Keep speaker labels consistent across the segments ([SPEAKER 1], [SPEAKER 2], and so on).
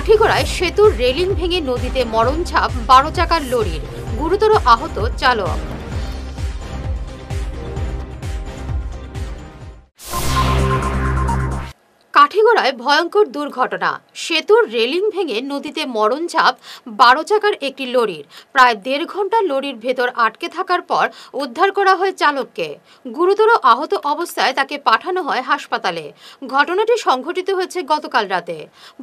[SPEAKER 1] কাঠিগড়ায় সেতুর রেলিং ভেঙে নদীতে মরণঝাঁপ 12 চাকার লরির, গুরুতর আহত চালক। কাঠিগড়ায় ভয়ঙ্কর দুর্ঘটনা। সেতুর রেলিং ভেঙে নদীতে মরণঝাঁপ 12 চাকার একটি লরির। প্রায় 1.5 ঘন্টা লরির ভেতর আটকে থাকার পর উদ্ধার করা হয় চালককে। গুরুতর আহত অবস্থায় তাকে পাঠানো হয় হাসপাতালে। ঘটনাটি সংঘটিত হয়েছে গতকাল রাতে।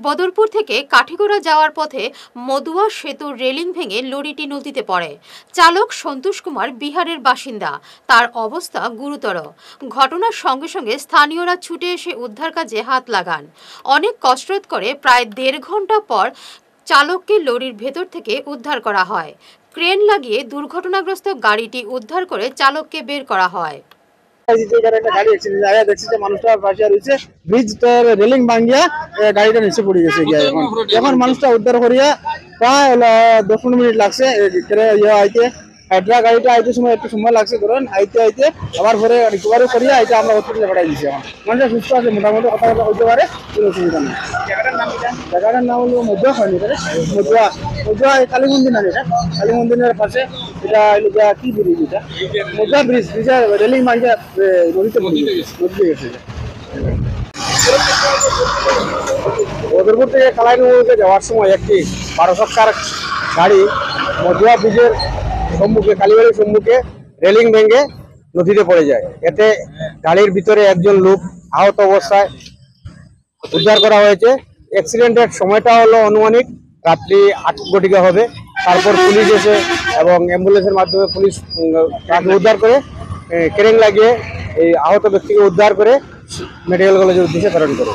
[SPEAKER 1] বদরপুর থেকে কাঠিগড়া যাওয়ার পথে মদুয়া সেতুর রেলিং ভেঙে লরিটি নদীতে পড়ে। চালক সন্তোষ কুমার বিহারের বাসিন্দা, তার অবস্থা গুরুতর। ঘটনার সঙ্গে সঙ্গে স্থানীয়রা ছুটে এসে উদ্ধার কাজে হাত লাগান। অনেক কসরত করে প্রায় 1.5 ঘন্টা পর চালককে লরির ভেতর থেকে উদ্ধার করা হয়। ক্রেন লাগিয়ে দুর্ঘটনাগ্রস্ত গাড়িটি উদ্ধার করে চালককে বের করা হয়।
[SPEAKER 2] রেলিং ভাঙিয়া গাড়িটা নিচে পড়ে গেছে। এখন মানুষটা উদ্ধার করিয়া প্রায় 10-15 মিনিট লাগছে। হাইড্রা গাড়িটা আইতে সময় একটু সময় লাগছে, ধরেন আইতে আইতে আবার পরে রিকভারি করিয়া আইতে আমরা হসপিটালে পাঠাই দিচ্ছি। এখন মানুষটা সুস্থ আছে, মোটামুটি কথা কথা হইতে পারে, কোনো অসুবিধা নেই। জায়গাটার নাম হলো মদুয়া, হয়নি মদুয়া মদুয়া কালী মন্দির না, এটা কালী মন্দিরের পাশে। এটা হলো কি ব্রিজ, এটা মদুয়া ব্রিজ। ব্রিজের রেলিং ভাঙিয়া নদীতে গেছে। বদরপুর থেকে কালাইনগরকে যাওয়ার সময় একটি 12 চাকার গাড়ি মদুয়া ব্রিজের সম্মুখে, কালীবাড়ির সম্মুখে রেলিং ভেঙে নদীতে পড়ে যায়। এতে গাড়ির ভিতরে একজন লোক আহত অবস্থায় উদ্ধার করা হয়েছে। অ্যাক্সিডেন্টের সময়টা হলো আনুমানিক রাত্রি 8 ঘটিকা হবে। তারপর পুলিশ এসে এবং অ্যাম্বুলেন্সের মাধ্যমে পুলিশ তাকে উদ্ধার করে ক্রেন লাগিয়ে এই আহত ব্যক্তিকে উদ্ধার করে মেডিকেল কলেজের উদ্দেশ্যে প্রেরণ করে।